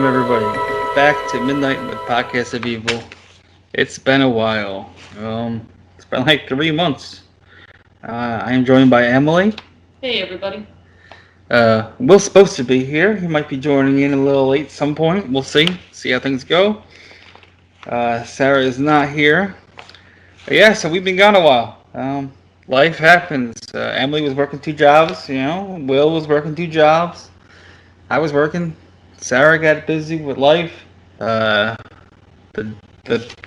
Welcome everybody back to Midnight with Podcast of Evil. It's been a while. It's been like 3 months. I am joined by Emily. Hey everybody. Will's supposed to be here. He might be joining in a little late at some point. We'll see. See how things go. Sarah is not here. But yeah, so we've been gone a while. Life happens. Emily was working 2 jobs. Will was working 2 jobs. I was working. Sarah got busy with life. The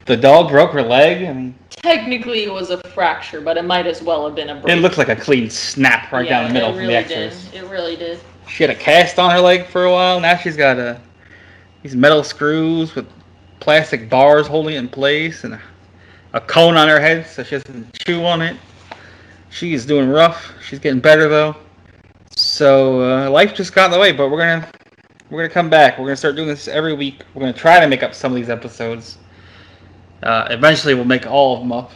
dog broke her leg. I mean, Technically it was a fracture, but it might as well have been a break. it looked like a clean snap right down the middle it from really the X-rays. did. It really did. She had a cast on her leg for a while. Now she's got these metal screws with plastic bars holding it in place and a cone on her head so she doesn't chew on it. She is doing rough. She's getting better though. So life just got in the way, but we're gonna come back. We're gonna start doing this every week. We're gonna try to make up some of these episodes. Eventually, we'll make all of them up.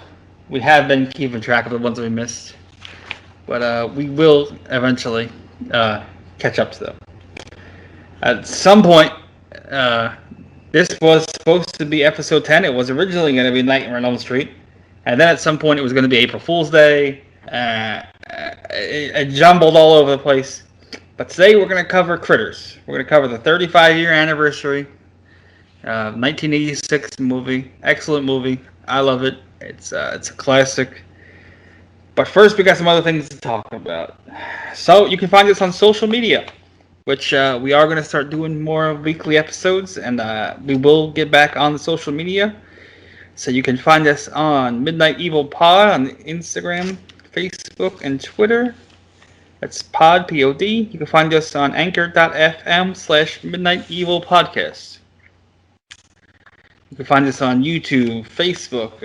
We have been keeping track of the ones we missed, but we will eventually catch up to them. At some point, this was supposed to be episode 10. It was originally going to be Nightmare on Elm Street, and then at some point it was going to be April Fool's Day. It jumbled all over the place. But today we're going to cover Critters. We're going to cover the 35-year anniversary. 1986 movie. Excellent movie. I love it. It's a classic. But first we got some other things to talk about. So you can find us on social media, which we are going to start doing more weekly episodes, and we will get back on the social media. So you can find us on Midnight Evil Pod on Instagram, Facebook, and Twitter. That's Pod, P-O-D. You can find us on anchor.fm/Midnight Evil Podcast. You can find us on YouTube, Facebook,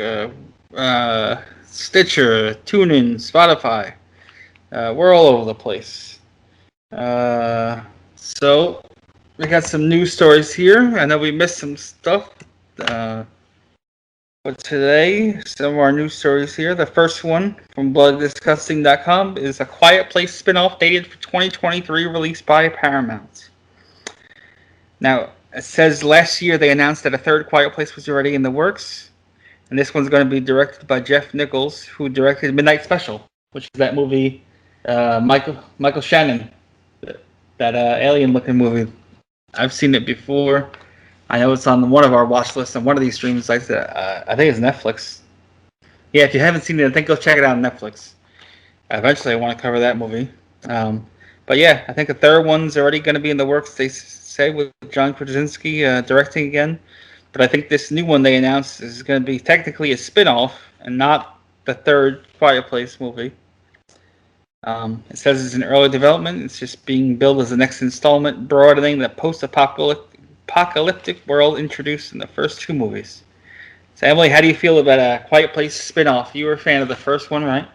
Stitcher, TuneIn, Spotify. We're all over the place. So, we got some news stories here. I know we missed some stuff. But today, some of our news stories here. The first one from blooddisgusting.com is A Quiet Place spinoff dated for 2023, released by Paramount. Now, it says last year they announced that a third Quiet Place was already in the works. And this one's going to be directed by Jeff Nichols, who directed Midnight Special, which is that movie, Michael Shannon, that alien-looking movie. I've seen it before. I know it's on one of our watch lists on one of these streaming sites. I think it's Netflix. Yeah, if you haven't seen it, I think go check it out on Netflix. Eventually, I want to cover that movie. But yeah, I think the third one's already going to be in the works, they say, with John Krasinski directing again. But I think this new one they announced is going to be technically a spin-off and not the third Quiet Place movie. It says it's in early development. It's just being billed as the next installment, broadening the post-apocalyptic world introduced in the first two movies. So Emily, how do you feel about a Quiet Place spin-off? You were a fan of the first one, right?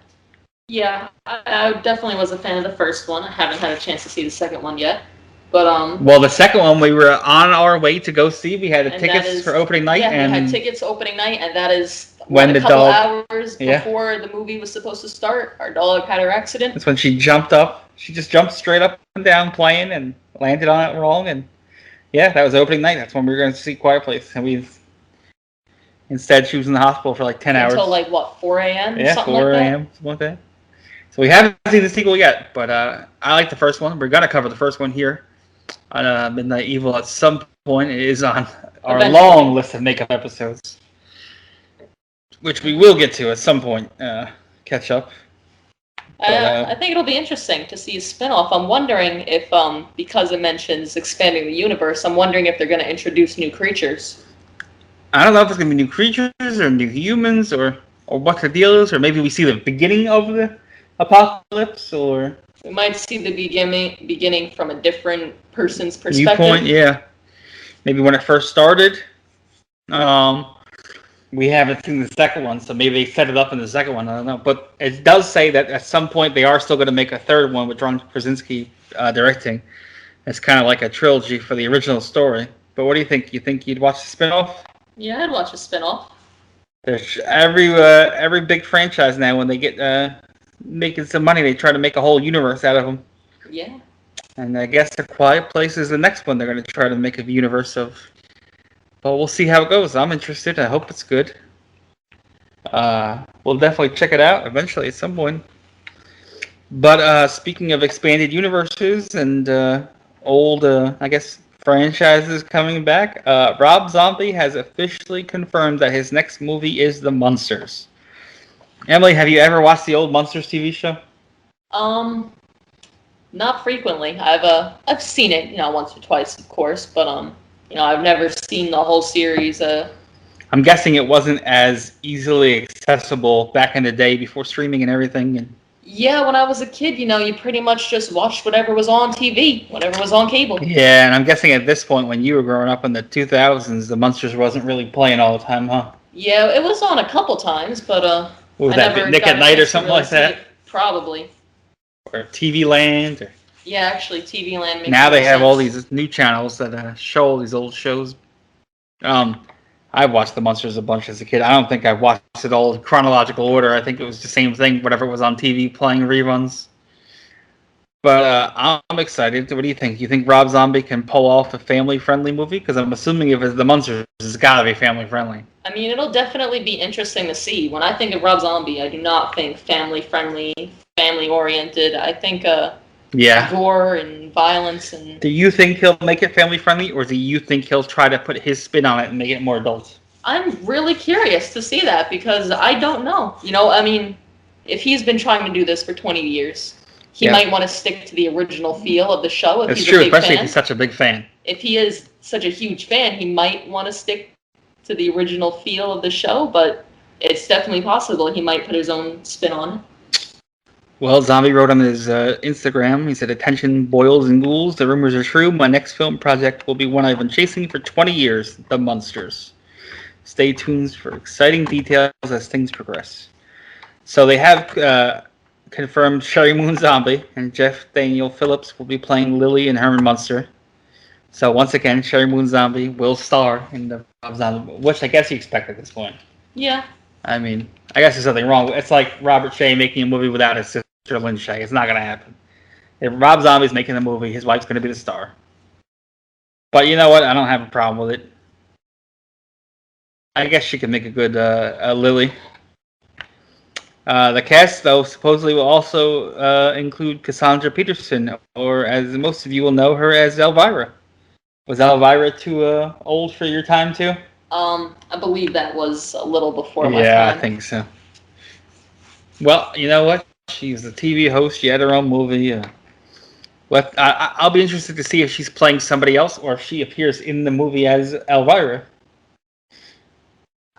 Yeah, I definitely was a fan of the first one. I haven't had a chance to see the second one yet. But well, the second one we were on our way to go see. We had the tickets for opening night. Yeah, and we had tickets opening night, and that is when a couple hours before the movie was supposed to start. Our dog had her accident. That's when she jumped up. She just jumped straight up and down playing and landed on it wrong. And yeah, that was opening night. That's when we were going to see Quiet Place. And instead she was in the hospital for like 10 hours. Until like, what, 4 a.m.? Yeah, 4 a.m., something like that. So we haven't seen the sequel yet, but I like the first one. We're going to cover the first one here on Midnight Evil at some point. It is on our long list of makeup episodes, which we will get to at some point, catch up. I think it'll be interesting to see a spin-off. I'm wondering if, because it mentions expanding the universe, I'm wondering if they're going to introduce new creatures. I don't know if it's going to be new creatures or new humans or what the deal is, or maybe we see the beginning of the apocalypse, or we might see the beginning from a different person's perspective. Viewpoint, yeah. Maybe when it first started. We haven't seen the second one, so maybe they set it up in the second one. I don't know. But it does say that at some point they are still going to make a third one with John Krasinski directing. It's kind of like a trilogy for the original story. But what do you think? You think you'd watch the spin-off? Yeah, I'd watch a spin-off. There's every big franchise now, when they get making some money, they try to make a whole universe out of them. Yeah. And I guess A Quiet Place is the next one they're going to try to make a universe of. But we'll see how it goes. I'm interested. I hope it's good. We'll definitely check it out eventually at some point. But speaking of expanded universes and old, I guess, franchises coming back, Rob Zombie has officially confirmed that his next movie is The Munsters. Emily, have you ever watched the old Munsters TV show? Not frequently. I've seen it, once or twice, of course, but I've never seen the whole series. I'm guessing it wasn't as easily accessible back in the day before streaming and everything. And yeah, when I was a kid, you pretty much just watched whatever was on TV, whatever was on cable. yeah, and I'm guessing at this point, when you were growing up in the 2000s, the Munsters wasn't really playing all the time, huh? Yeah, it was on a couple times, but was that Nick at Night or something like that? Probably. Or TV Land. Or... yeah, actually, TV Land makes now they have sense. all these new channels that show all these old shows. I watched The Munsters a bunch as a kid. I don't think I watched it all in chronological order. I think it was the same thing, whatever was on TV, playing reruns. But I'm excited. What do you think? You think Rob Zombie can pull off a family-friendly movie? Because I'm assuming if it's The Munsters, it's got to be family-friendly. I mean, it'll definitely be interesting to see. When I think of Rob Zombie, I do not think family-friendly, family-oriented. I think gore and violence. And do you think he'll make it family-friendly, or do you think he'll try to put his spin on it and make it more adult? I'm really curious to see that, because I don't know. I mean, if he's been trying to do this for 20 years... he might want to stick to the original feel of the show. If it's true, especially if he's such a big fan. If he is such a huge fan, he might want to stick to the original feel of the show, but it's definitely possible he might put his own spin on it. Well, Zombie wrote on his Instagram, he said, "Attention, boils and ghouls, the rumors are true. My next film project will be one I've been chasing for 20 years, The Munsters. Stay tuned for exciting details as things progress." So they have... confirmed Sherry Moon Zombie and Jeff Daniel Phillips will be playing Lily and Herman Munster. So once again, Sherry Moon Zombie will star in the Rob Zombie, which I guess you expect at this point. Yeah. I mean, I guess there's something wrong. It's like Robert Shaye making a movie without his sister Lynn Shaye. It's not going to happen. If Rob Zombie's making a movie, his wife's going to be the star. But you know what? I don't have a problem with it. I guess she could make a good Lily. The cast, though, supposedly will also include Cassandra Peterson, or as most of you will know her as Elvira. Was Elvira too old for your time, too? I believe that was a little before my time. Yeah, I think so. Well, you know what? She's a TV host. She had her own movie. I'll be interested to see if she's playing somebody else or if she appears in the movie as Elvira.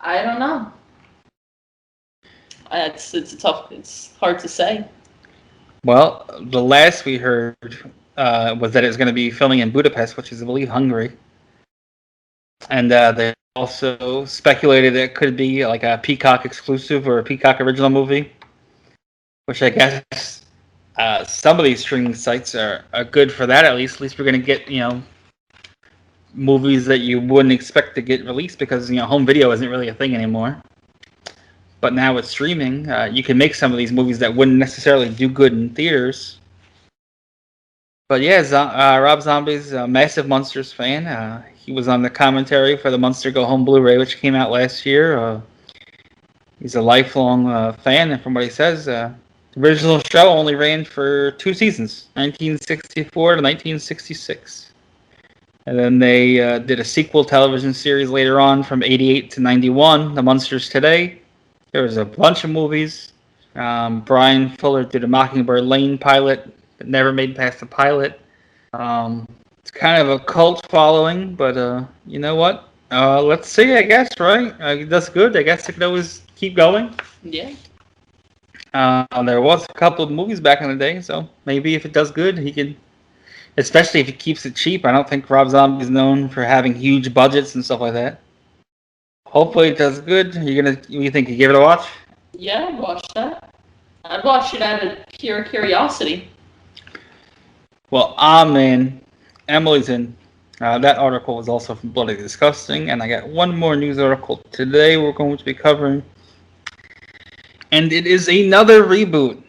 I don't know. It's hard to say. Well, the last we heard was that it was going to be filming in Budapest, which is, I believe, Hungary. And they also speculated it could be like a Peacock exclusive or a Peacock original movie, which I guess some of these streaming sites are good for that. At least we're going to get, movies that you wouldn't expect to get released because, home video isn't really a thing anymore. But now with streaming, you can make some of these movies that wouldn't necessarily do good in theaters. But yeah, Rob Zombie's a massive Munsters fan. He was on the commentary for the Munster Go Home Blu-ray, which came out last year. He's a lifelong fan, and from what he says, the original show only ran for 2 seasons, 1964 to 1966. And then they did a sequel television series later on from 88 to 91, The Munsters Today. There was a bunch of movies. Bryan Fuller did a Mockingbird Lane pilot that never made past the pilot. It's kind of a cult following, but you know what? Let's see, I guess, right? That's good. I guess it could always keep going. Yeah. There was a couple of movies back in the day, so maybe if it does good, he can... Especially if he keeps it cheap. I don't think Rob Zombie is known for having huge budgets and stuff like that. Hopefully it does good. You think you give it a watch? Yeah, I'd watch that. I'd watch it out of pure curiosity. Well, I'm in. Emily's in. That article was also from Bloody Disgusting, and I got one more news article today we're going to be covering. And it is another reboot.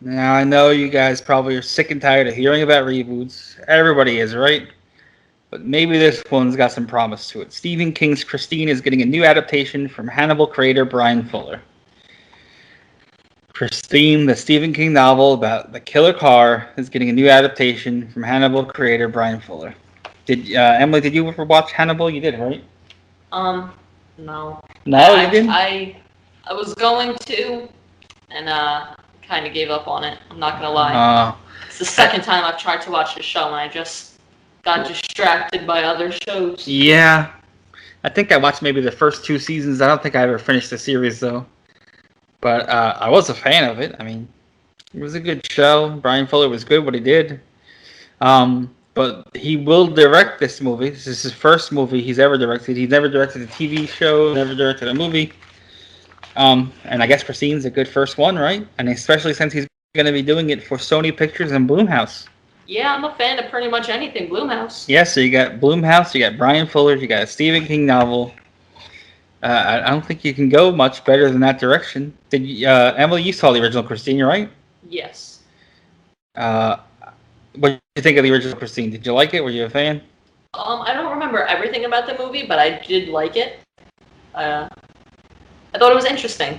Now, I know you guys probably are sick and tired of hearing about reboots. Everybody is, right? But maybe this one's got some promise to it. Stephen King's Christine is getting a new adaptation from Hannibal creator Bryan Fuller. Christine, the Stephen King novel about the killer car, is getting a new adaptation from Hannibal creator Bryan Fuller. Did Emily? Did you ever watch Hannibal? You did, right? No. No, you didn't. I was going to, and kind of gave up on it. I'm not gonna lie. It's the second time I've tried to watch the show, and I just got distracted by other shows. Yeah, I think I watched maybe the first 2 seasons. I don't think I ever finished the series though. But I was a fan of it. I mean, it was a good show. Bryan Fuller was good what he did. But he will direct this movie. This is his first movie he's ever directed. He's never directed a TV show, never directed a movie. And I guess Christine's a good first one, right? And especially since he's going to be doing it for Sony Pictures and Blumhouse. Yeah, I'm a fan of pretty much anything Blumhouse. Yeah, so you got Blumhouse, you got Bryan Fuller, you got a Stephen King novel. I don't think you can go much better than that direction. Did you, Emily, you saw the original Christine, right? Yes. What did you think of the original Christine? Did you like it? Were you a fan? I don't remember everything about the movie, but I did like it. I thought it was interesting.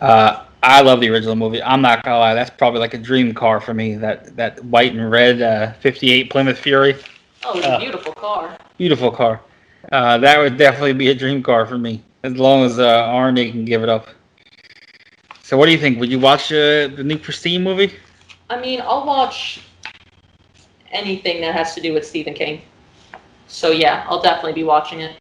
I love the original movie. I'm not gonna lie, that's probably like a dream car for me. That white and red '58 Plymouth Fury. Oh, it's a beautiful car. Beautiful car. That would definitely be a dream car for me, as long as Arnie can give it up. So, what do you think? Would you watch the new Christine movie? I mean, I'll watch anything that has to do with Stephen King. So yeah, I'll definitely be watching it.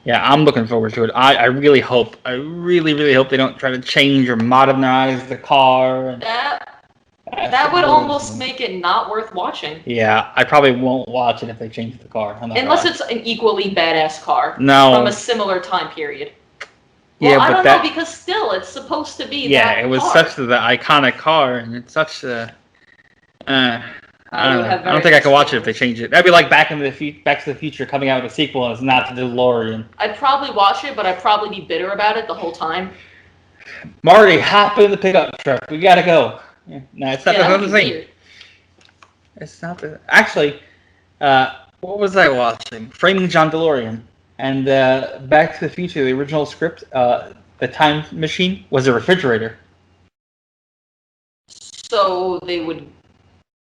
Yeah, I'm looking forward to it. I really hope, I really, really hope they don't try to change or modernize the car. That would almost make it not worth watching. Yeah, I probably won't watch it if they change the car. Unless it's an equally badass car. No. From a similar time period. Yeah, well, but I don't know, because still, it's supposed to be that it was car. such the iconic car, and it's such a... I don't know. I don't think I can watch it if they change it. That'd be like Back to the Future coming out with a sequel and it's not the DeLorean. I'd probably watch it, but I'd probably be bitter about it the whole time. Marty, hop in the pickup truck. We gotta go. Yeah. No, it's not the same. Weird. It's not the... Actually, what was I watching? Framing John DeLorean. And Back to the Future, the original script, the time machine was a refrigerator. So they would...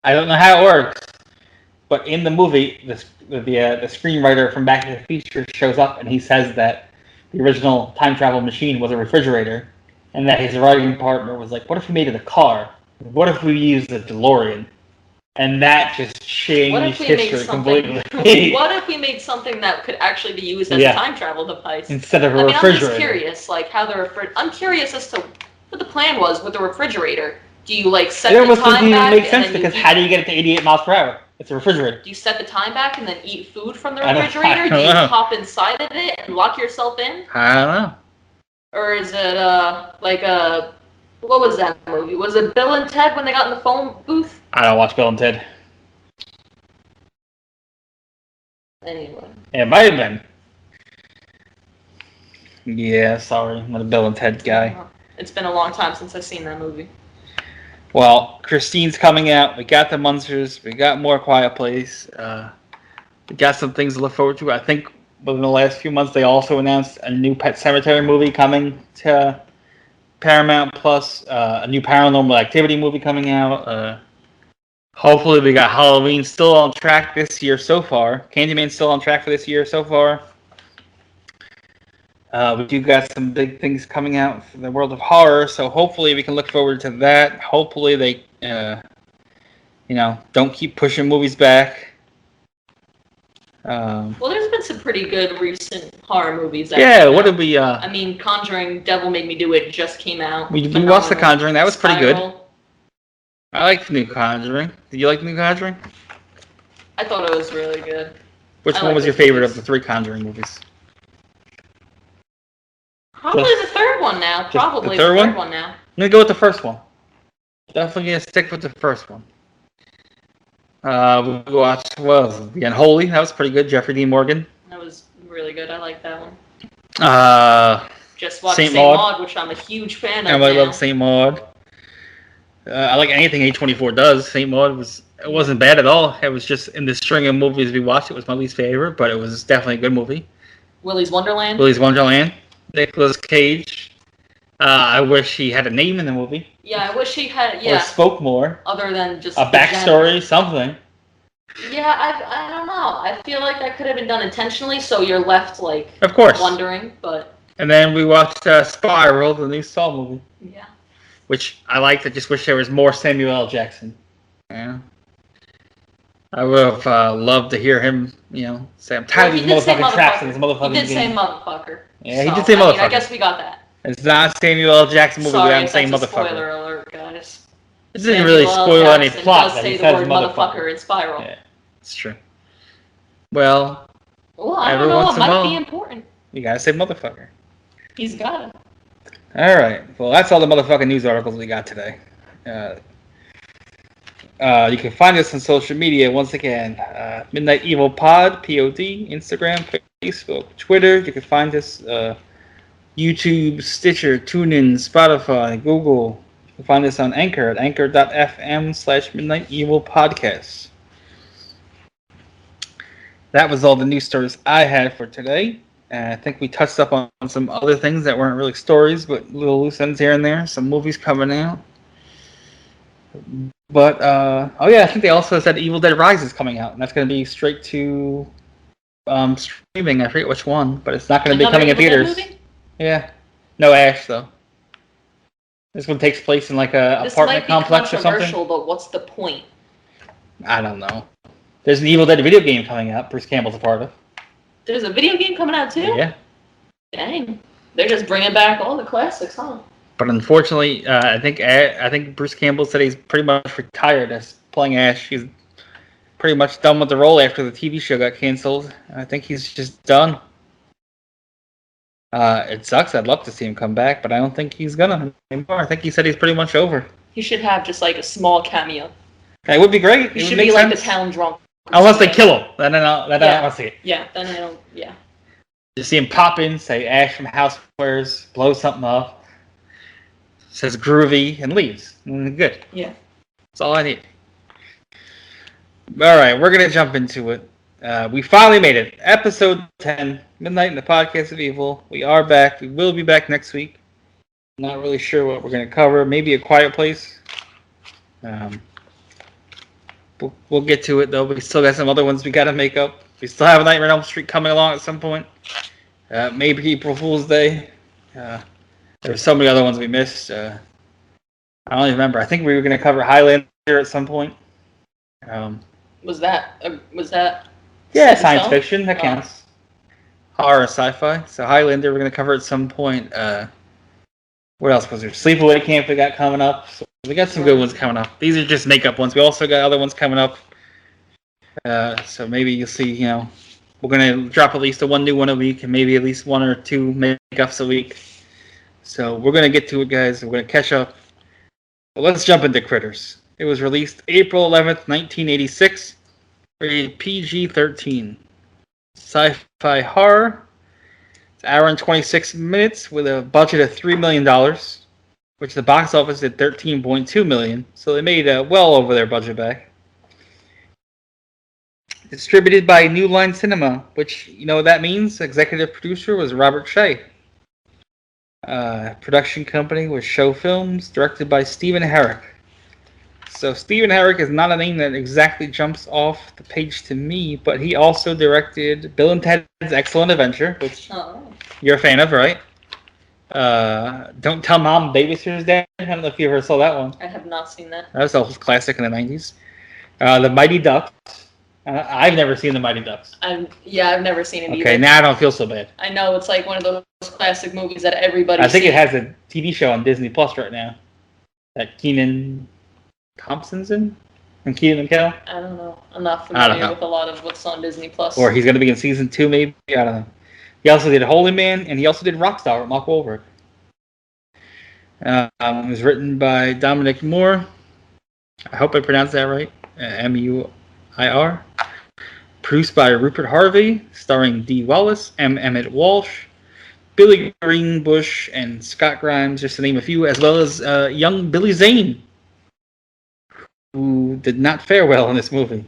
I don't know how it works, but in the movie, the screenwriter from Back to the Future shows up and he says that the original time travel machine was a refrigerator, and that his writing partner was like, "What if we made it a car? What if we used a DeLorean?" And that just changed history completely. What if we made something that could actually be used as a time travel device instead of a refrigerator? I'm just curious, like how I'm curious as to what the plan was with the refrigerator. Do you like set the time back? It make sense because how do you get it to 88 miles per hour? It's a refrigerator. Do you set the time back and then eat food from the refrigerator? Do you hop inside of it and lock yourself in? I don't know. Or is it what was that movie? Was it Bill and Ted when they got in the phone booth? I don't watch Bill and Ted. Anyway. It might have been. Yeah, sorry. I'm not a Bill and Ted guy. It's been a long time since I've seen that movie. Well, Christine's coming out. We got the Munsters. We got more Quiet Place. We got some things to look forward to. I think within the last few months, they also announced a new Pet Sematary movie coming to Paramount Plus. A new Paranormal Activity movie coming out. Hopefully, we got Halloween still on track this year so far. Candyman's still on track for this year so far. We do got some big things coming out for the world of horror, so hopefully we can look forward to that. Hopefully they, don't keep pushing movies back. Well, there's been some pretty good recent horror movies. What did we... I mean, Conjuring, Devil Made Me Do It just came out. We watched The Conjuring. That was pretty good. I like the new Conjuring. Did you like the new Conjuring? I thought it was really good. Which one was your favorite of the 3 Conjuring movies? Probably the third one now. Probably the third one now. I'm going to go with the first one. Definitely going to stick with the first one. We watched, The Unholy. That was pretty good. Jeffrey Dean Morgan. That was really good. I like that one. Just watched Saint Saint Maud. Maud, which I'm a huge fan of. I love Saint Maud. I like anything A24 does. Saint Maud wasn't bad at all. It was just in the string of movies we watched, it was my least favorite, but it was definitely a good movie. Willy's Wonderland. Willy's Wonderland. Nicolas Cage. I wish he had a name in the movie. Yeah, I wish he had. Or spoke more. Other than just a backstory, something. Yeah, I don't know. I feel like that could have been done intentionally, so you're left of course, wondering. But and then we watched Spiral, the new Saw movie. Yeah. Which I liked. I just wish there was more Samuel L. Jackson. Yeah. I would have loved to hear him, say, I'm tired of these motherfucking traps in this motherfucking game. He did say motherfucker. Yeah, he did say motherfucker. I guess we got that. It's not Samuel L. Jackson movie without saying motherfucker. Spoiler alert, guys. It didn't really spoil any plot that he says motherfucker in Spiral. Yeah, it's true. Well, I don't know. It might be important. You gotta say motherfucker. He's got it. All right. Well, that's all the motherfucking news articles we got today. You can find us on social media once again. Midnight Evil Pod, POD, Instagram, Facebook, Twitter. You can find us YouTube, Stitcher, TuneIn, Spotify, Google. You can find us on Anchor at anchor.fm/Midnight Evil Podcast. That was all the news stories I had for today. I think we touched up on some other things that weren't really stories, but little loose ends here and there. Some movies coming out. But, I think they also said Evil Dead Rise is coming out, and that's going to be straight to streaming. I forget which one, but it's not going to be coming in theaters. Yeah. No Ash, though. This one takes place in like a apartment complex or something. This might be controversial, but what's the point? I don't know. There's an Evil Dead video game coming out. Bruce Campbell's a part of. There's a video game coming out too? Yeah. Dang. They're just bringing back all the classics, huh? But unfortunately, I think Bruce Campbell said he's pretty much retired as playing Ash. He's pretty much done with the role after the TV show got canceled. I think he's just done. It sucks. I'd love to see him come back, but I don't think he's gonna anymore. I think he said he's pretty much over. He should have just like a small cameo. That would be great. He should be like the town drunk. Unless they kill him, then I don't want to see it. Yeah, then I don't. Yeah. Just see him pop in, say Ash from Housewares, blow something up, says groovy, and leaves. And good. Yeah. That's all I need. All right, we're gonna jump into it. We finally made it. Episode 10, Midnight in the Podcast of Evil. We are back. We will be back next week. Not really sure what we're gonna cover. Maybe A Quiet Place. We'll get to it, though. We still got some other ones we got to make up. We still have a Nightmare on Elm Street coming along at some point. Maybe April Fool's Day. There's so many other ones we missed. I don't even remember. I think we were going to cover Highlander at some point. Was that? Yeah, science fiction. That counts. Horror, sci-fi. So Highlander we're going to cover at some point. What else was there? Sleepaway Camp we got coming up. So we got some good ones coming up. These are just makeup ones. We also got other ones coming up. So maybe you'll see, we're going to drop at least one new one a week and maybe at least one or two makeups a week. So we're going to get to it, guys. We're going to catch up. But let's jump into Critters. It was released April 11th, 1986. Rated PG-13. Sci-fi horror. It's an hour and 26 minutes with a budget of $3 million. Which the box office did $13.2 million, so they made well over their budget back. Distributed by New Line Cinema, which, you know what that means? Executive producer was Robert Shea. Production company was Show Films, directed by Stephen Herrick. So Stephen Herrick is not a name that exactly jumps off the page to me, but he also directed Bill and Ted's Excellent Adventure, which you're a fan of, right? Don't Tell Mom Babysitter's Dad. I don't know if you ever saw that one. I have not seen that. That was a classic in the 90s. The Mighty Ducks. I've never seen The Mighty Ducks. I've never seen it either. Okay, now I don't feel so bad. I know, it's like one of those classic movies that everybody I think it has a TV show on Disney Plus right now. That Kenan Thompson's in? And Kenan and Kel? I don't know. I'm not familiar with a lot of what's on Disney Plus. Or he's going to be in season 2 maybe? I don't know. He also did Holy Man, and he also did Rockstar with Mark Wahlberg. It was written by Dominic Moore. I hope I pronounced that right. M-U-I-R. Produced by Rupert Harvey, starring Dee Wallace, M. Emmett Walsh, Billy Greenbush and Scott Grimes, just to name a few, as well as young Billy Zane, who did not fare well in this movie.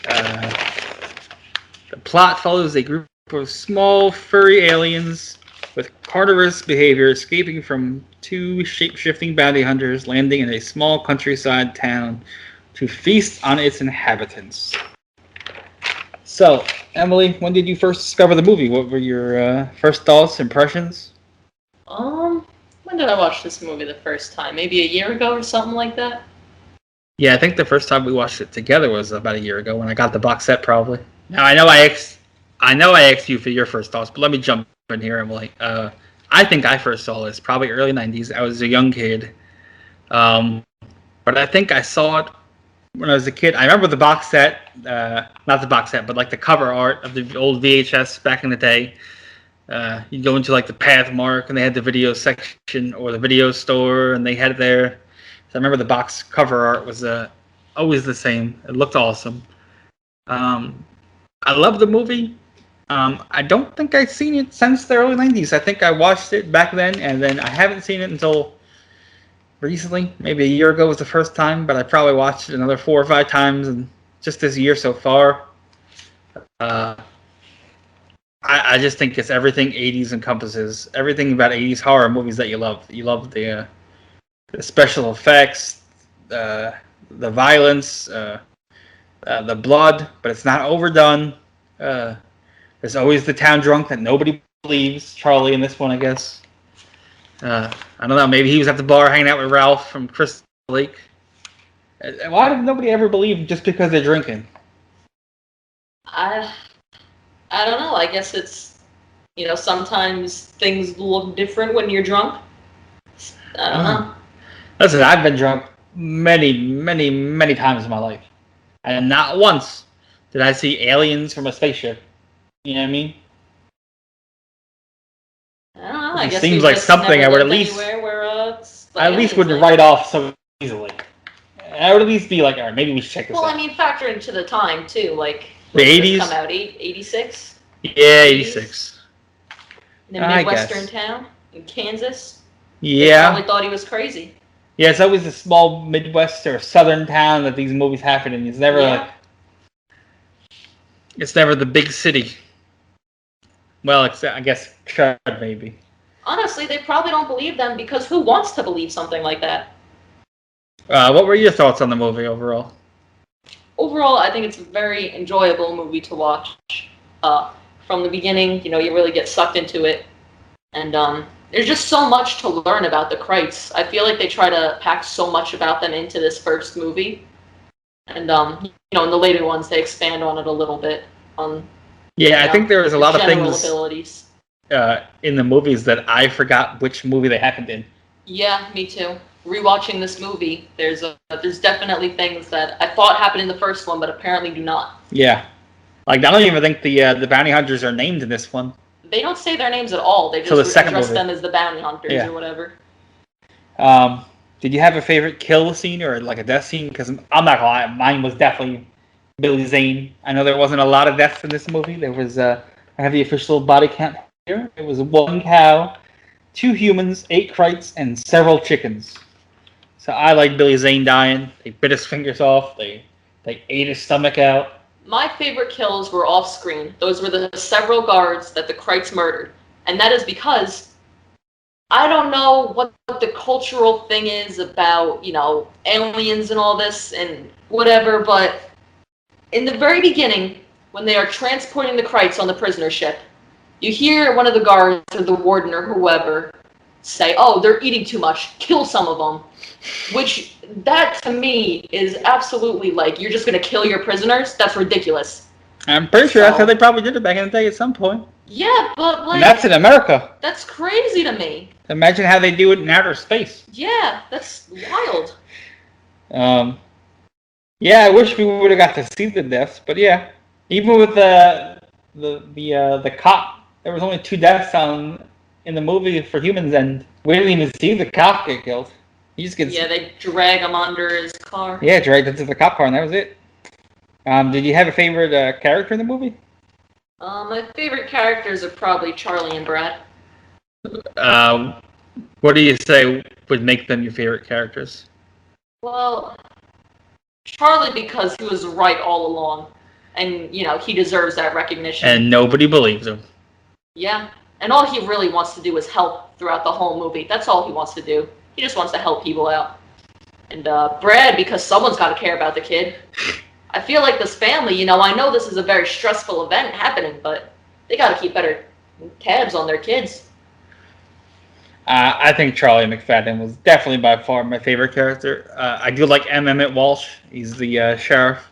The plot follows a group of small, furry aliens with carnivorous behavior escaping from two shape-shifting bounty hunters landing in a small countryside town to feast on its inhabitants. So, Emily, when did you first discover the movie? What were your first thoughts, impressions? When did I watch this movie the first time? Maybe a year ago or something like that? Yeah, I think the first time we watched it together was about a year ago when I got the box set, probably. Now, I know I asked you for your first thoughts, but let me jump in here, Emily. I think I first saw this probably early 90s. I was a young kid. But I think I saw it when I was a kid. I remember the box set, not the box set, but like the cover art of the old VHS back in the day. You'd go into like the Pathmark and they had the video section or the video store and they had it there. So I remember the box cover art was always the same. It looked awesome. I love the movie. I don't think I've seen it since the early 90s. I think I watched it back then, and then I haven't seen it until recently. Maybe a year ago was the first time, but I probably watched it another 4 or 5 times in just this year so far. I just think it's everything 80s encompasses. Everything about 80s horror movies that you love. You love the special effects, the violence, the blood, but it's not overdone. There's always the town drunk that nobody believes. Charlie in this one, I guess. I don't know. Maybe he was at the bar hanging out with Ralph from Crystal Lake. Why did nobody ever believe just because they're drinking? I don't know. I guess it's, sometimes things look different when you're drunk. I don't know. Listen, I've been drunk many, many, many times in my life. And not once did I see aliens from a spaceship. You know what I mean? I don't know. I It guess seems like something I would at least wouldn't write off so easily. I would at least be like, all right, maybe we should check this out. Well, I mean, factor into the time too. Like the 80s. Come out 86. Yeah, 86. In a midwestern town in Kansas. Yeah. They probably thought he was crazy. Yeah, it's always a small Midwest or Southern town that these movies happen in. It's never it's never the big city. Well, except I guess Chud maybe. Honestly, they probably don't believe them because who wants to believe something like that? What were your thoughts on the movie overall? Overall, I think it's a very enjoyable movie to watch. From the beginning, you really get sucked into it, and there's just so much to learn about the Krites. I feel like they try to pack so much about them into this first movie, and in the later ones they expand on it a little bit. I think there was a lot of things abilities. In the movies that I forgot which movie they happened in. Yeah, me too. Rewatching this movie, there's definitely things that I thought happened in the first one, but apparently do not. Yeah, like I don't even think the bounty hunters are named in this one. They don't say their names at all. They just address them as the bounty hunters or whatever. Did you have a favorite kill scene or like a death scene? Because I'm not gonna lie, mine was definitely Billy Zane. I know there wasn't a lot of deaths in this movie. There was I have the official body count here. It was 1 cow, 2 humans, 8 Krites, and several chickens. So I like Billy Zane dying. They bit his fingers off. They ate his stomach out. My favorite kills were off screen. Those were the several guards that the Krites murdered. And that is because I don't know what the cultural thing is about, aliens and all this and whatever, but in the very beginning, when they are transporting the Krites on the prisoner ship, you hear one of the guards or the warden or whoever say, "Oh, they're eating too much. Kill some of them." Which, that to me is absolutely like, you're just going to kill your prisoners? That's ridiculous. I'm pretty sure that's how they probably did it back in the day at some point. Yeah, but like... And that's in America. That's crazy to me. Imagine how they do it in outer space. Yeah, that's wild. Yeah, I wish we would have got to see the deaths, but yeah. Even with the cop, there was only 2 deaths in the movie for humans, and we didn't even see the cop get killed. He just gets... Yeah, they drag him under his car. Yeah, dragged into the cop car, and that was it. Did you have a favorite character in the movie? My favorite characters are probably Charlie and Brad. What do you say would make them your favorite characters? Well, Charlie, because he was right all along, and he deserves that recognition. And nobody believes him. Yeah, and all he really wants to do is help throughout the whole movie. That's all he wants to do. He just wants to help people out. And Brad, because someone's got to care about the kid. I feel like this family, I know this is a very stressful event happening, but they got to keep better tabs on their kids. I think Charlie McFadden was definitely by far my favorite character. I do like M. Emmett Walsh. He's the sheriff.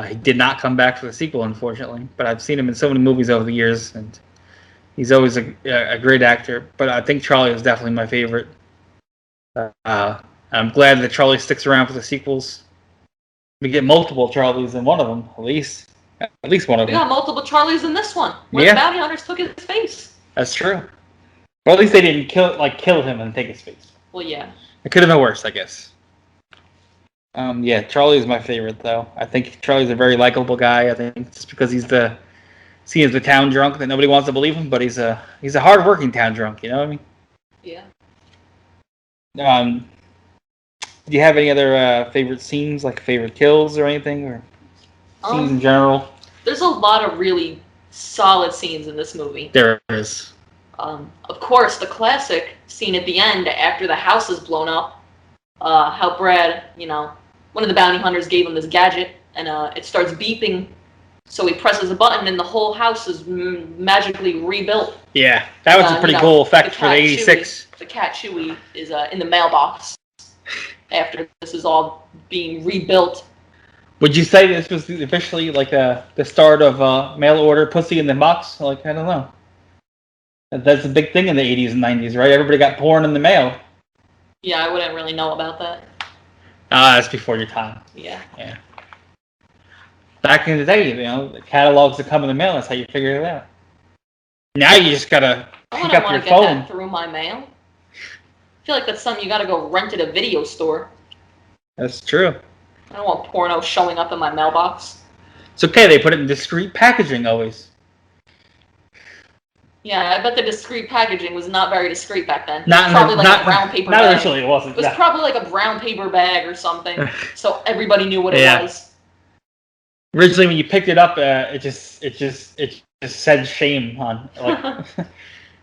He did not come back for the sequel, unfortunately, but I've seen him in so many movies over the years, and he's always a great actor. But I think Charlie is definitely my favorite. I'm glad that Charlie sticks around for the sequels. We get multiple Charlies in one of them, at least one of them. We got multiple Charlies in this one, where the bounty hunters took his face. That's true. Well, at least they didn't kill him and take his face. Well, yeah. It could have been worse, I guess. Yeah, Charlie is my favorite, though. I think Charlie's a very likable guy. I think just because he's seen as the town drunk that nobody wants to believe him, but he's a hard-working town drunk. You know what I mean? Yeah. Do you have any other favorite scenes, like favorite kills or anything, or scenes in general? There's a lot of really solid scenes in this movie. There is. Of course, the classic scene at the end after the house is blown up. How Brad, one of the bounty hunters gave him this gadget, and it starts beeping. So he presses a button, and the whole house is magically rebuilt. Yeah, that was a pretty cool effect for the 86. The cat Chewie is in the mailbox after this is all being rebuilt. Would you say this was officially like the start of mail order pussy in the box? Like, I don't know. That's a big thing in the 80s and 90s, right? Everybody got porn in the mail. Yeah, I wouldn't really know about that. That's before your time. Yeah. Yeah. Back in the day, the catalogs that come in the mail, that's how you figure it out. Now you just gotta pick up your phone. That through my mail. I feel like that's something you gotta go rent at a video store. That's true. I don't want porno showing up in my mailbox. It's okay, they put it in discreet packaging always. Yeah, I bet the discreet packaging was not very discreet back then. Not a brown paper bag. Not initially, it wasn't. It was probably like a brown paper bag or something, so everybody knew what it was. Originally, when you picked it up, it just said shame on, like,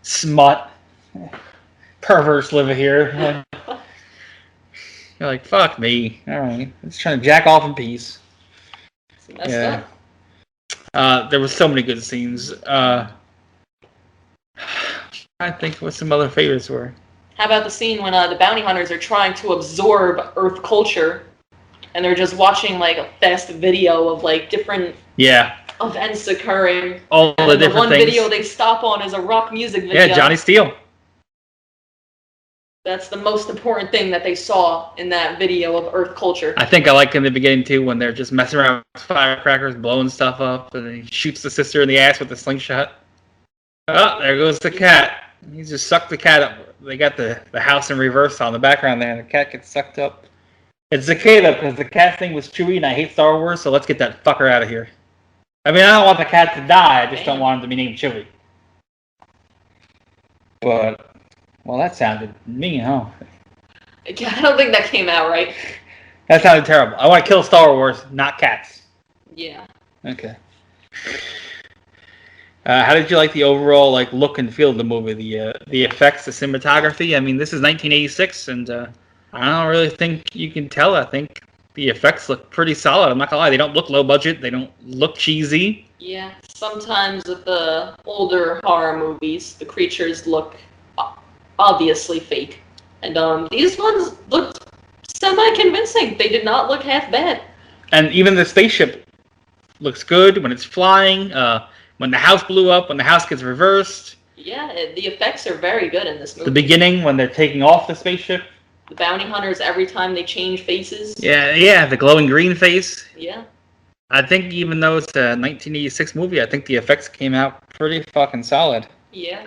smut, perverse live here. You're like, fuck me. All right, just trying to jack off in peace. That's good. There was so many good scenes. I think what some other favorites were. How about the scene when the bounty hunters are trying to absorb Earth culture, and they're just watching like a fast video of like different events occurring. All the different one things. Video they stop on is a rock music video. Yeah, Johnny Steele. That's the most important thing that they saw in that video of Earth culture. I think I like in the beginning too when they're just messing around with firecrackers, blowing stuff up, and then he shoots the sister in the ass with the slingshot. Oh, there goes the cat. He just sucked the cat up. They got the house in reverse on the background there, and the cat gets sucked up. It's okay, though, because the cat thing was Chewie, and I hate Star Wars, so let's get that fucker out of here. I mean, I don't want the cat to die, I just don't want him to be named Chewie. But, well, that sounded mean, huh? I don't think that came out right. That sounded terrible. I want to kill Star Wars, not cats. Yeah. Okay. How did you like the overall look and feel of the movie? The effects, the cinematography. I mean, this is 1986, and I don't really think you can tell. I think the effects look pretty solid. I'm not gonna lie; they don't look low budget. They don't look cheesy. Yeah, sometimes with the older horror movies, the creatures look obviously fake, and these ones looked semi-convincing. They did not look half bad. And even the spaceship looks good when it's flying. When the house blew up, when the house gets reversed. Yeah, the effects are very good in this movie. The beginning, when they're taking off the spaceship. The bounty hunters, every time they change faces. Yeah, the glowing green face. Yeah. I think even though it's a 1986 movie, I think the effects came out pretty fucking solid. Yeah.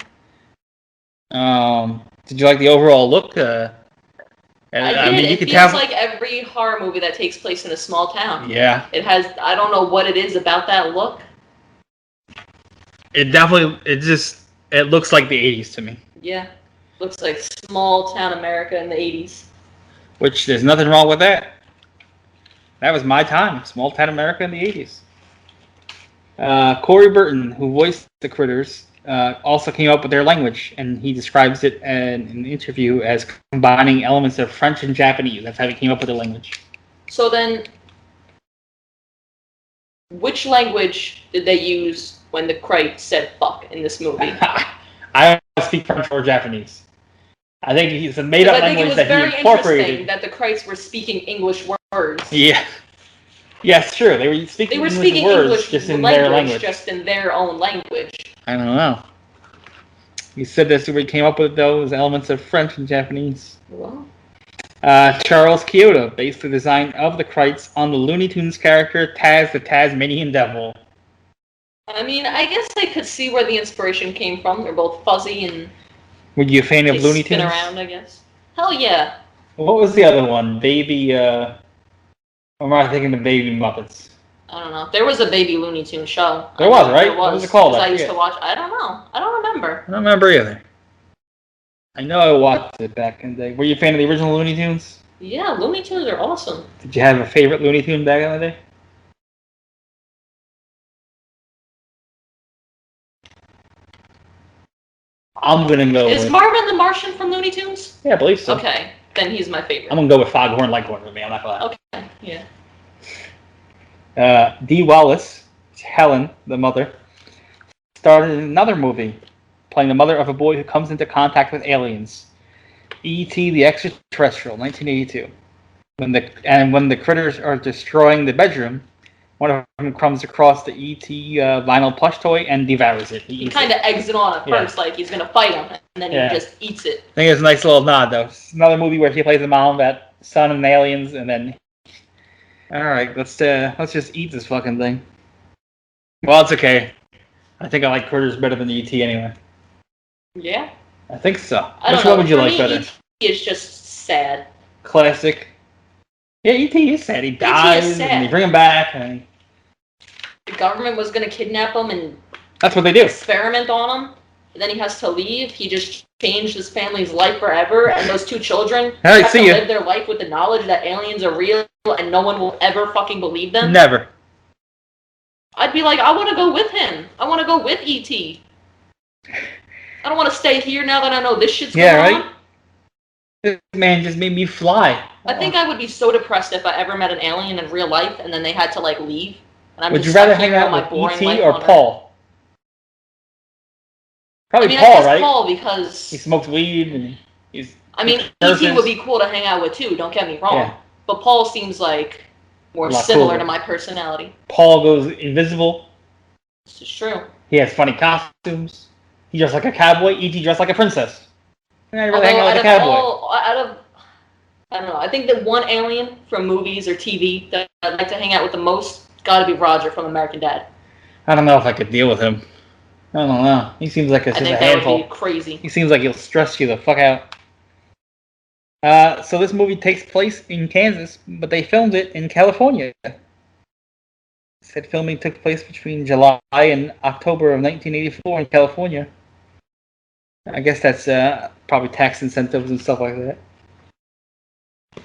Did you like the overall look? I did. It feels like every horror movie that takes place in a small town. Yeah. It has, I don't know what it is about that look. It It looks like the 80s to me. Yeah. Looks like small town America in the 80s. Which, there's nothing wrong with that. That was my time. Small town America in the 80s. Corey Burton, who voiced the critters, also came up with their language, and he describes it in an interview as combining elements of French and Japanese. That's how he came up with the language. So then, which language did they use when the Krite said fuck in this movie? I don't speak French or Japanese. I think it's a made-up language that he incorporated. I think it was very interesting that the Krites were speaking English words. Yeah. Yes, true. They were speaking English just in their language. Just in their own language. I don't know. He said this when he came up with those elements of French and Japanese. Well. Charles Kyoto based the design of the Krites on the Looney Tunes character Taz the Tasmanian Devil. I mean, I guess I could see where the inspiration came from. They're both fuzzy and... Were you a fan of Looney Tunes? Spin around, I guess. Hell yeah. What was the other one? Baby, or am I thinking of Baby Muppets? I don't know. There was a Baby Looney Tunes show. There was, right? What was it called? I used to watch. I don't know. I don't remember. I don't remember either. I know I watched it back in the day. Were you a fan of the original Looney Tunes? Yeah, Looney Tunes are awesome. Did you have a favorite Looney Tune back in the day? I'm gonna go Is Marvin the Martian from Looney Tunes? Yeah, I believe so. Okay, then he's my favorite. I'm gonna go with Foghorn Leghorn for me. I'm not gonna lie. Okay, yeah. Dee Wallace, Helen, the mother, starred in another movie, playing the mother of a boy who comes into contact with aliens. E.T. the Extraterrestrial, 1982. When the critters are destroying the bedroom, one of them comes across the E.T. Vinyl plush toy and devours it. He kind of eggs it on at first, like he's going to fight him, and then he just eats it. I think it's a nice little nod, though. It's another movie where she plays the mom, that son and aliens, and then... Alright, let's just eat this fucking thing. Well, it's okay. I think I like critters better than E.T. anyway. Yeah? I think so. Which one would you like better? E.T. is just sad. Classic. Yeah, E.T. is sad. He dies, and they bring him back, and... The government was going to kidnap him and... That's what they do. Experiment on him, and then he has to leave. He just changed his family's life forever, and those two children have to live their life with the knowledge that aliens are real, and no one will ever fucking believe them. Never. I'd be like, I want to go with him. I want to go with E.T. I don't want to stay here now that I know this shit's going on. Yeah, right? This man just made me fly. I think I would be so depressed if I ever met an alien in real life and then they had to, like, leave. And I'm would you rather hang out with E.T. or Paul? Probably Paul, right? Paul, because... He smokes weed and he's... I mean, E.T. would be cool to hang out with, too. Don't get me wrong. Yeah. But Paul seems like more similar to my personality. Paul goes invisible. This is true. He has funny costumes. He dressed like a cowboy. E.T. dressed like a princess. Yeah, you really hang out with a cowboy. I don't know. I think the one alien from movies or TV that I'd like to hang out with the most gotta be Roger from American Dad. I don't know if I could deal with him. I don't know. He seems like a handful. That would be crazy. He seems like he'll stress you the fuck out. So this movie takes place in Kansas, but they filmed it in California. It said filming took place between July and October of 1984 in California. I guess that's probably tax incentives and stuff like that.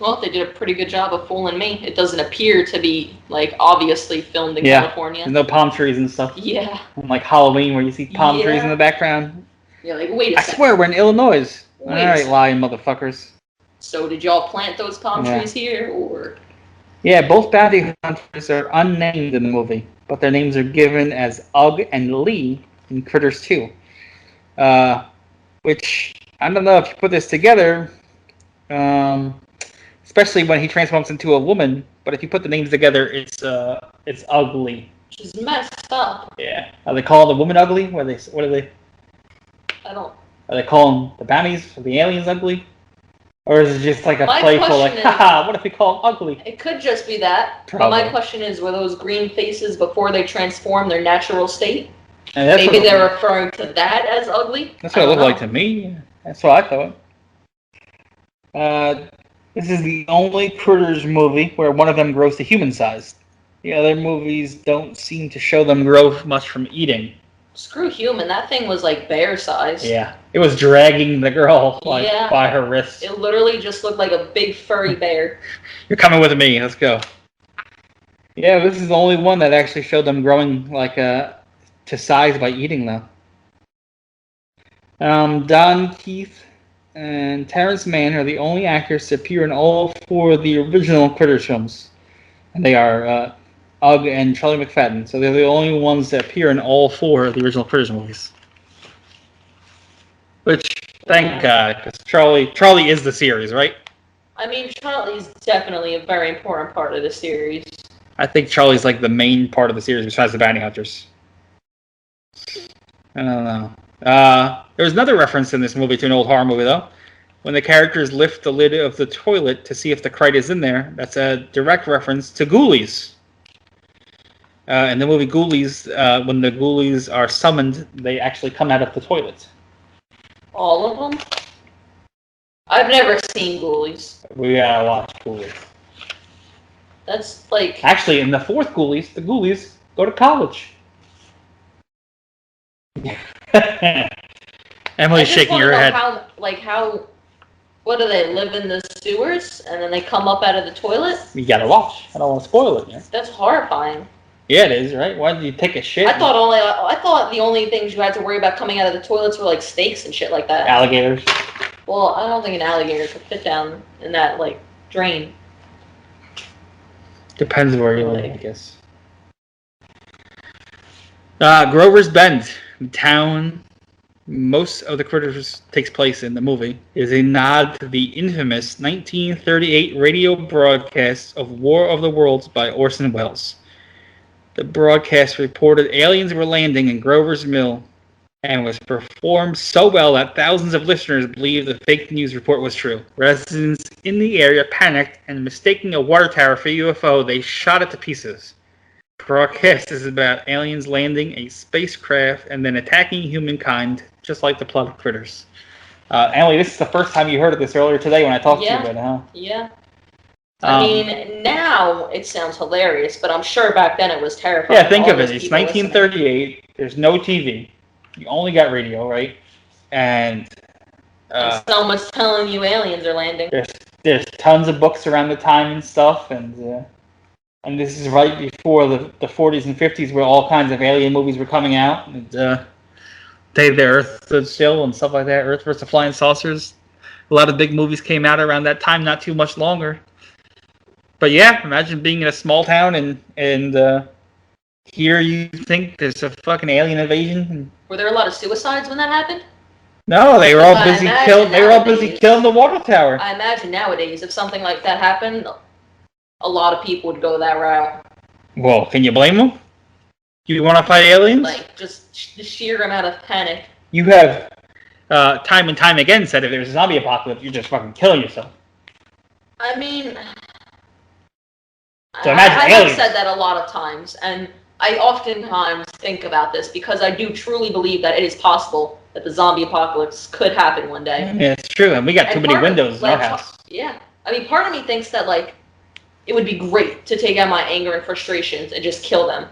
Well, they did a pretty good job of fooling me. It doesn't appear to be, like, obviously filmed in California. There's no palm trees and stuff. Yeah. And like Halloween where you see palm trees in the background. Yeah, like, wait a second. I swear, we're in Illinois. Alright, lying motherfuckers. So did y'all plant those palm trees here, or...? Yeah, both bounty hunters are unnamed in the movie, but their names are given as Ugg and Lee in Critters 2. Which, I don't know if you put this together... especially when he transforms into a woman. But if you put the names together, it's ugly. Which is messed up. Yeah. Are they calling the woman ugly? What are they? I don't. Are they calling the bounties or the aliens ugly? Or is it just like a playful, like, haha, what if we call them ugly? It could just be that. Probably. But my question is, were those green faces before they transform their natural state? And maybe they're referring to that as ugly? That's what it looked like to me. That's what I thought. This is the only Critters movie where one of them grows to human size. The other movies don't seem to show them grow much from eating. Screw human. That thing was like bear sized. Yeah. It was dragging the girl by her wrist. It literally just looked like a big furry bear. You're coming with me. Let's go. Yeah, this is the only one that actually showed them growing to size by eating, though. Don Keith and Terrence Mann are the only actors to appear in all 4 of the original Critters films. And they are Ugg and Charlie McFadden. So they're the only ones that appear in all 4 of the original Critters movies. Which, thank God, because Charlie is the series, right? I mean, Charlie's definitely a very important part of the series. I think Charlie's like the main part of the series besides the bounty hunters. I don't know. There was another reference in this movie to an old horror movie, though. When the characters lift the lid of the toilet to see if the crate is in there, that's a direct reference to Ghoulies. In the movie Ghoulies, when the Ghoulies are summoned, they actually come out of the toilet. All of them? I've never seen Ghoulies. We gotta watch Ghoulies. That's like... Actually, in the 4th Ghoulies, the Ghoulies go to college. Emily's shaking her head. What do they live in the sewers and then they come up out of the toilet? You gotta watch. I don't want to spoil it. Yeah. That's horrifying. Yeah, it is, right? Why did you take a shit? I thought the only things you had to worry about coming out of the toilets were like snakes and shit like that. Alligators. Well, I don't think an alligator could fit down in that like drain. Depends where you live, I guess. Grover's Bend, the town most of the Critters takes place in the movie, is a nod to the infamous 1938 radio broadcast of War of the Worlds by Orson Welles. The broadcast reported aliens were landing in Grover's Mill and was performed so well that thousands of listeners believed the fake news report was true. Residents in the area panicked and, mistaking a water tower for a UFO, they shot it to pieces. The broadcast is about aliens landing a spacecraft and then attacking humankind, just like the plot of Critters. Emily, this is the first time you heard of this earlier today when I talked to you about it, huh? Yeah. I mean, now it sounds hilarious, but I'm sure back then it was terrifying. Yeah, think of it. It's 1938. Listening. There's no TV. You only got radio, right? And someone's telling you aliens are landing. There's tons of books around the time and stuff, and this is right before the 40s and 50s where all kinds of alien movies were coming out. And, Day the Earth Stood Still and stuff like that. Earth vs. Flying Saucers. A lot of big movies came out around that time, not too much longer. But yeah, imagine being in a small town and here you think there's a fucking alien invasion. Were there a lot of suicides when that happened? No, they were all busy killing. They were all busy killing the water tower. I imagine nowadays, if something like that happened, a lot of people would go that route. Well, can you blame them? You want to fight aliens? Like just the sheer amount of panic. You have time and time again said if there's a zombie apocalypse, you're just fucking killing yourself. I mean, so imagine I aliens. have said that a lot of times, and I oftentimes think about this because I do truly believe that it is possible that the zombie apocalypse could happen one day. Yeah, it's true, and we got too many windows in our house. Yeah, I mean, part of me thinks that like it would be great to take out my anger and frustrations and just kill them.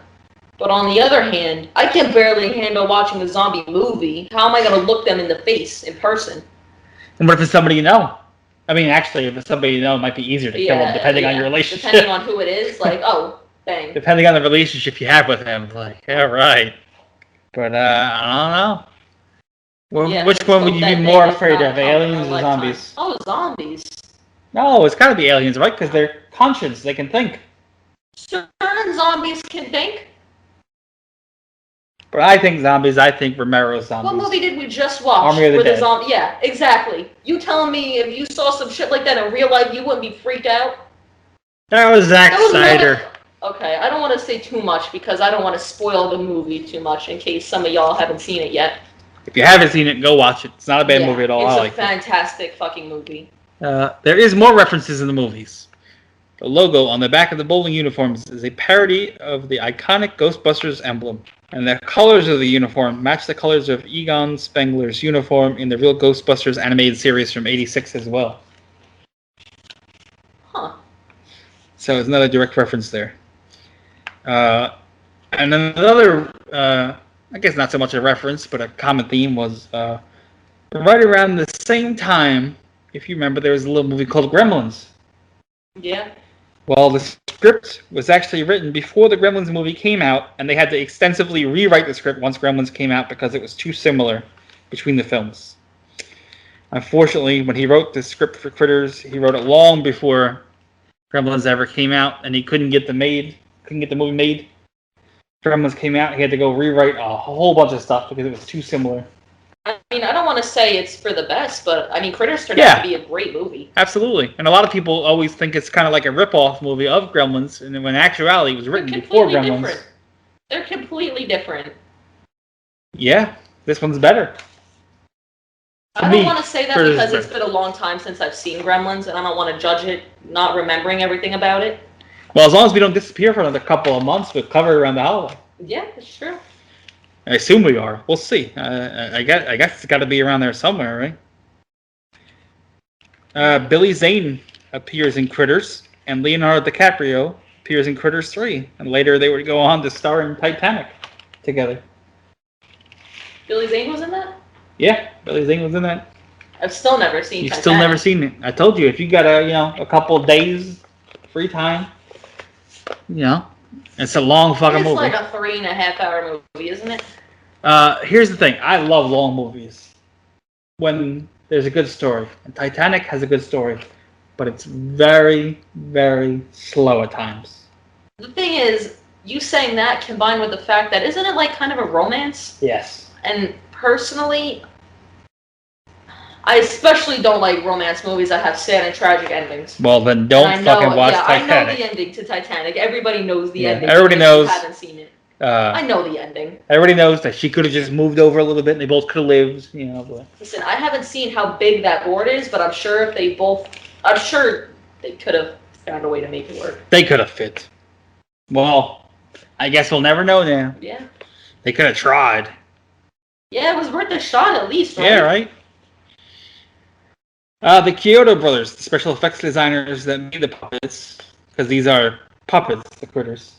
But on the other hand, I can barely handle watching a zombie movie. How am I going to look them in the face in person? And what if it's somebody you know? I mean, actually, if it's somebody you know, it might be easier to kill them, depending on your relationship. Depending on who it is, like, oh, bang. Depending on the relationship you have with him, like, all right. But, I don't know. Well, which one would you be more afraid of, aliens or zombies? Oh, zombies. No, it's got to be aliens, right? Because they're conscious. They can think. Certain zombies can think. But I think Romero's zombies. What movie did we just watch? Army of the Dead. Yeah, exactly. You telling me if you saw some shit like that in real life, you wouldn't be freaked out? That was Zack Snyder. Okay, I don't want to say too much because I don't want to spoil the movie too much in case some of y'all haven't seen it yet. If you haven't seen it, go watch it. It's not a bad movie at all. It's a fantastic fucking movie. There is more references in the movies. The logo on the back of the bowling uniforms is a parody of the iconic Ghostbusters emblem. And the colors of the uniform match the colors of Egon Spengler's uniform in the real Ghostbusters animated series from '86 as well. Huh. So it's another direct reference there. And another I guess not so much a reference, but a common theme was right around the same time, if you remember, there was a little movie called Gremlins. Yeah. Well, the script was actually written before the Gremlins movie came out, and they had to extensively rewrite the script once Gremlins came out because it was too similar between the films. Unfortunately, when he wrote the script for Critters, he wrote it long before Gremlins ever came out, and he couldn't get the movie made. Gremlins came out, he had to go rewrite a whole bunch of stuff because it was too similar. I mean, I don't want to say it's for the best, but I mean, Critters turned out to be a great movie. Absolutely. And a lot of people always think it's kind of like a rip-off movie of Gremlins, and when in actuality it was written before Gremlins. Different. They're completely different. Yeah, this one's better. I don't want to say that because it's been a long time since I've seen Gremlins, and I don't want to judge it not remembering everything about it. Well, as long as we don't disappear for another couple of months, we'll cover it around the holiday. Yeah, that's true. I assume we are. We'll see. I guess it's got to be around there somewhere, right? Billy Zane appears in Critters, and Leonardo DiCaprio appears in Critters 3, and later they would go on to star in Titanic together. Billy Zane was in that? Yeah, Billy Zane was in that. I've still never seen You've still never seen it. I told you, if you got a couple of days free time, it's a long fucking movie. It's like a 3.5-hour movie, isn't it? Here's the thing. I love long movies when there's a good story. And Titanic has a good story, but it's very, very slow at times. The thing is, you saying that combined with the fact that isn't it like kind of a romance? Yes. And personally, I especially don't like romance movies that have sad and tragic endings. Well, then don't fucking watch Titanic. I know the ending to Titanic. Everybody knows the ending. Everybody knows. If you haven't seen it. I know the ending. Everybody knows that she could have just moved over a little bit and they both could have lived, But. Listen, I haven't seen how big that board is, but I'm sure they could have found a way to make it work. They could have fit. Well, I guess we'll never know now. Yeah. They could have tried. Yeah, it was worth a shot at least, right? Yeah, right? The Kyoto brothers, the special effects designers that made the puppets, because these are puppets, the critters,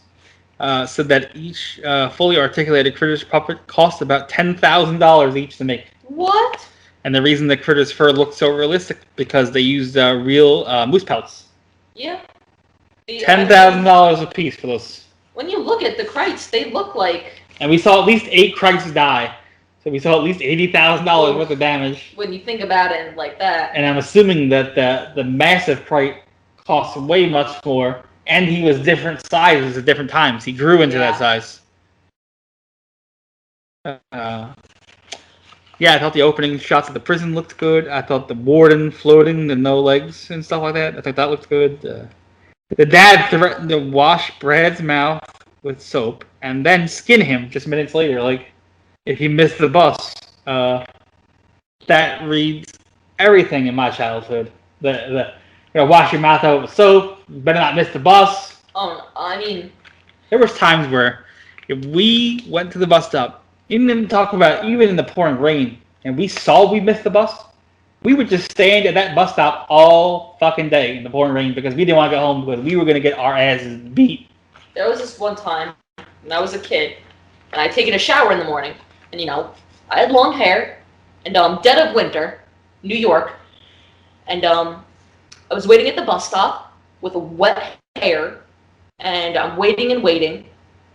said that each fully articulated critters puppet cost about $10,000 each to make. What? And the reason the critters' fur looked so realistic because they used real moose pelts. Yeah. $10,000 a piece for those. When you look at the Krites, they look like... And we saw at least 8 Krites die. So we saw at least $80,000 worth of damage. When you think about it like that. And I'm assuming that the massive Krite cost way much more, and he was different sizes at different times. He grew into that size. I thought the opening shots of the prison looked good. I thought the warden floating, the no legs and stuff like that, I thought that looked good. The dad threatened to wash Brad's mouth with soap and then skin him just minutes later, like, if he missed the bus. That reads everything in my childhood. Wash your mouth out with soap. You better not miss the bus. Oh, I mean... There was times where if we went to the bus stop, even in the pouring rain, and we saw we missed the bus, we would just stand at that bus stop all fucking day in the pouring rain because we didn't want to go home because we were going to get our asses beat. There was this one time when I was a kid, and I'd taken a shower in the morning. And, I had long hair, and dead of winter, New York, and I was waiting at the bus stop with a wet hair, and I'm waiting,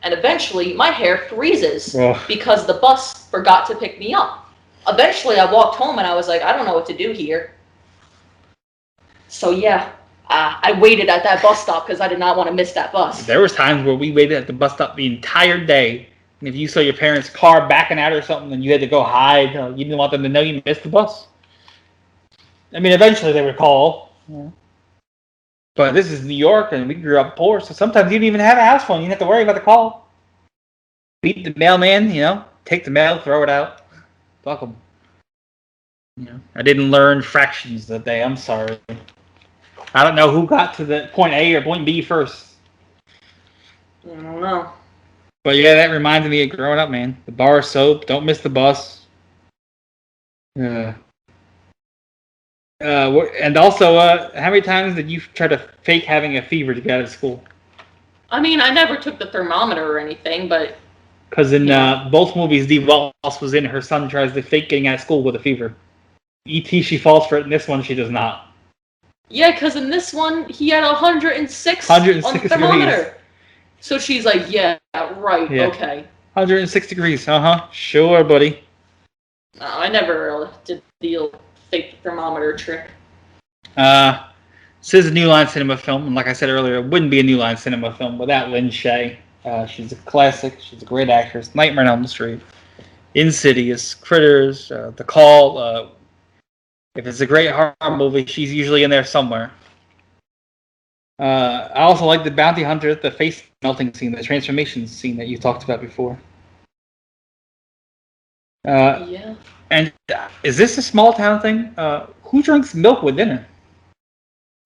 and eventually my hair freezes because the bus forgot to pick me up. Eventually I walked home, and I was like, I don't know what to do here. So, I waited at that bus stop because I did not want to miss that bus. There was times where we waited at the bus stop the entire day. And if you saw your parents' car backing out or something, then you had to go hide. You didn't want them to know you missed the bus. I mean, eventually they would call. Yeah. But this is New York, and we grew up poor, so sometimes you didn't even have a house phone. You didn't have to worry about the call. Beat the mailman, take the mail, throw it out. Fuck them. I didn't learn fractions that day. I'm sorry. I don't know who got to the point A or point B first. I don't know. But that reminded me of growing up, man. The bar of soap, don't miss the bus. And also, how many times did you try to fake having a fever to get out of school? I mean, I never took the thermometer or anything, but Because in both movies, Dee Wallace was in. Her son tries to fake getting out of school with a fever. E.T. she falls for it. In this one, she does not. Yeah, because in this one, he had 106 on the thermometer. Degrees. So she's like, yeah, right, okay. 106 degrees, sure, buddy. No, I never really did the fake thermometer trick. This is a New Line Cinema film, and like I said earlier, it wouldn't be a New Line Cinema film without Lynn Shay. She's a classic. She's a great actress. Nightmare on Elm Street, Insidious, Critters, The Call. If it's a great horror movie, she's usually in there somewhere. I also like the bounty hunter, the face melting scene, the transformation scene that you talked about before. Yeah. And is this a small town thing? Who drinks milk with dinner?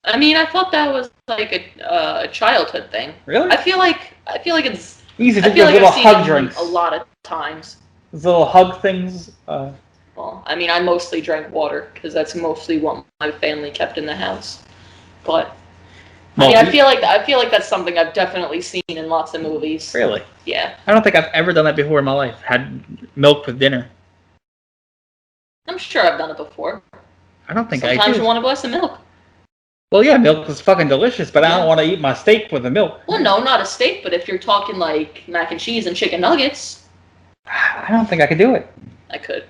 I mean, I thought that was like a childhood thing. Really? I feel like it's. Easy to do little hug drinks a lot of times. Those little hug things. Well, I mean, I mostly drank water because that's mostly what my family kept in the house. But I mean, I feel like that's something I've definitely seen in lots of movies. Really? Yeah. I don't think I've ever done that before in my life. Had milk with dinner. I'm sure I've done it before. I don't think Sometimes you want a glass of milk. Well, yeah, milk is fucking delicious, but I don't want to eat my steak with the milk. Well, no, not a steak, but if you're talking like mac and cheese and chicken nuggets. I don't think I could do it. I could.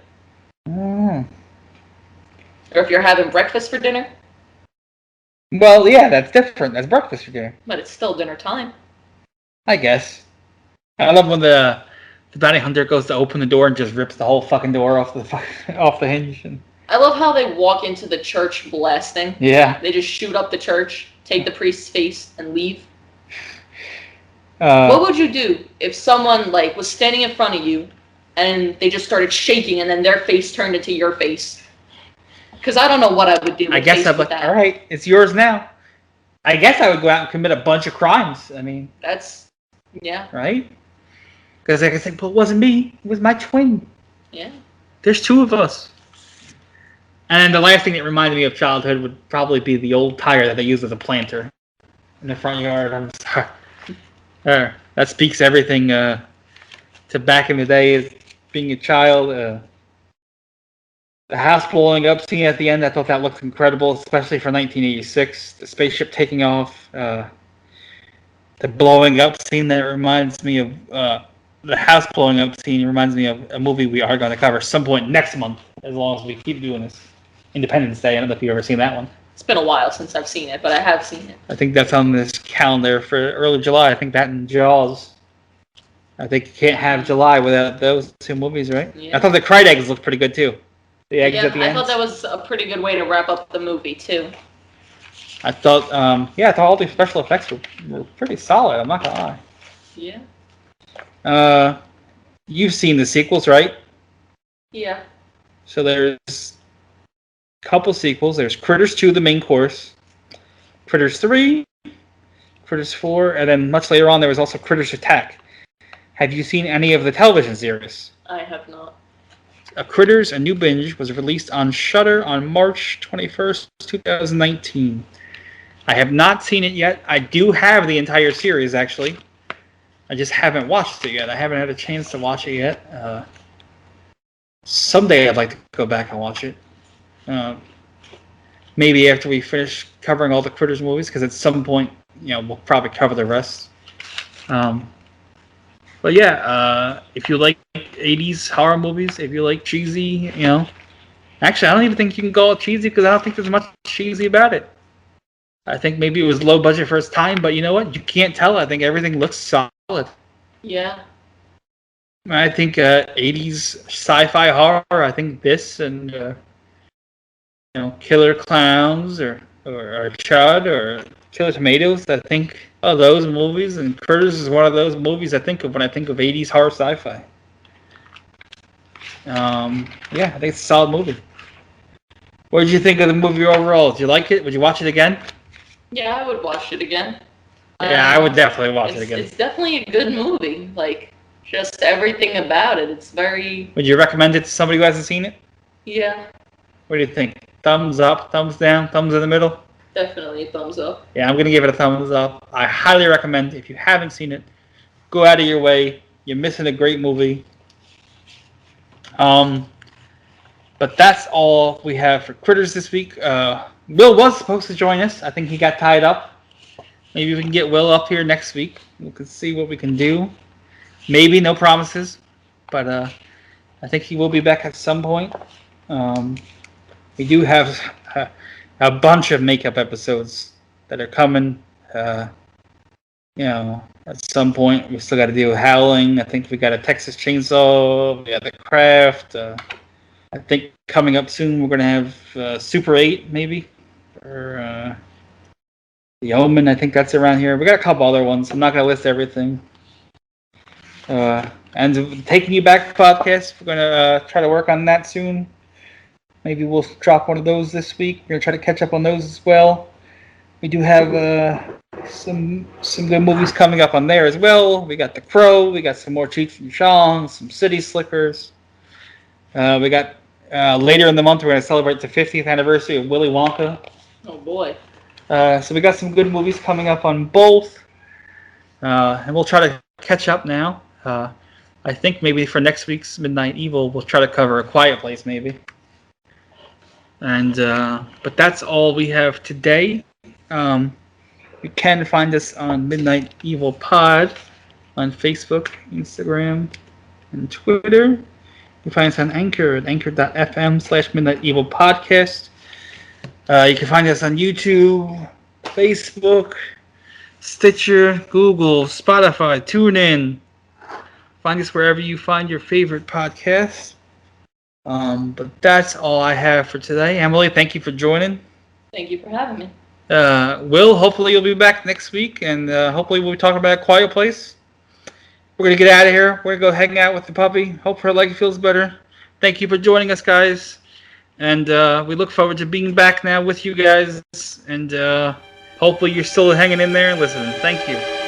Mm. Or if you're having breakfast for dinner. Well, yeah, that's different. That's breakfast for dinner. But it's still dinner time. I guess. I love when the bounty hunter goes to open the door and just rips the whole fucking door off the hinge. And I love how they walk into the church blasting. Yeah. They just shoot up the church, take the priest's face, and leave. What would you do if someone was standing in front of you and they just started shaking and then their face turned into your face? Because I don't know what I would do. I guess I'd be like, all right, it's yours now. I guess I would go out and commit a bunch of crimes. I mean, yeah. Right? Because I could say, well, it wasn't me. It was my twin. Yeah. There's two of us. And then the last thing that reminded me of childhood would probably be the old tire that they used as a planter in the front yard. I'm sorry. That speaks everything to back in the day, being a child. The house blowing up scene at the end, I thought that looked incredible, especially for 1986. The spaceship taking off. The blowing up scene that reminds me of the house blowing up scene reminds me of a movie we are going to cover some point next month, as long as we keep doing this. Independence Day. I don't know if you've ever seen that one. It's been a while since I've seen it, but I have seen it. I think that's on this calendar for early July. I think that and Jaws. I think you can't have July without those two movies, right? Yeah. I thought the Cried Eggs looked pretty good too. The eggs at the end. I thought that was a pretty good way to wrap up the movie too. I thought, I thought all the special effects were pretty solid. I'm not gonna lie. Yeah. You've seen the sequels, right? Yeah. So there's a couple sequels. There's Critters 2, the main course. Critters 3, Critters 4, and then much later on there was also Critters Attack. Have you seen any of the television series? I have not. Critters, a new binge, was released on Shudder on March 21st, 2019. I have not seen it yet. I do have the entire series, actually. I just haven't watched it yet. I haven't had a chance to watch it yet. Someday I'd like to go back and watch it. Maybe after we finish covering all the Critters movies, because at some point, we'll probably cover the rest. But yeah, if you like 80s horror movies, if you like cheesy, actually, I don't even think you can call it cheesy because I don't think there's much cheesy about it. I think maybe it was low budget for its time, but you know what? You can't tell. I think everything looks solid. Yeah. I think 80s sci-fi horror, I think this and, Killer Clowns or Chud or Killer Tomatoes, I think of those movies, and Critters is one of those movies I think of when I think of 80s horror sci-fi. I think it's a solid movie. What did you think of the movie overall? Did you like it? Would you watch it again? Yeah, I would watch it again. Yeah, I would definitely watch it again. It's definitely a good movie. Just everything about it. It's very... Would you recommend it to somebody who hasn't seen it? Yeah. What do you think? Thumbs up, thumbs down, thumbs in the middle? Definitely a thumbs up. Yeah, I'm going to give it a thumbs up. I highly recommend, if you haven't seen it, go out of your way, You're missing a great movie. But that's all we have for Critters this week. Will was supposed to join us. I think he got tied up. Maybe we can get Will up here next week. We can see what we can do. Maybe, no promises. But I think he will be back at some point. We do have a bunch of makeup episodes that are coming. At some point, we still got to deal with Howling. I think we got a Texas Chainsaw. We got The Craft. I think coming up soon, we're going to have Super 8, maybe. Or The Omen, I think that's around here. We got a couple other ones. I'm not going to list everything. And the Taking You Back podcast, we're going to try to work on that soon. Maybe we'll drop one of those this week. We're going to try to catch up on those as well. We do have some good movies coming up on there as well. We got The Crow. We got some more Cheech and Chong, some City Slickers. We got later in the month, we're going to celebrate the 50th anniversary of Willy Wonka. Oh, boy. So we got some good movies coming up on both. And we'll try to catch up now. I think maybe for next week's Midnight Evil, we'll try to cover A Quiet Place, maybe. And but that's all we have today. You can find us on Midnight Evil Pod on Facebook, Instagram, and Twitter. You can find us on Anchor at anchor.fm/Midnight Evil Podcast. You can find us on YouTube, Facebook, Stitcher, Google, Spotify, TuneIn. Find us wherever you find your favorite podcasts. But that's all I have for today. Emily, thank you for joining. Thank you for having me. Will, hopefully you'll be back next week, and hopefully we'll be talking about A Quiet Place. We're going to get out of here. We're going to go hang out with the puppy. Hope her leg feels better. Thank you for joining us, guys. And we look forward to being back now with you guys. And hopefully you're still hanging in there and listening. Thank you.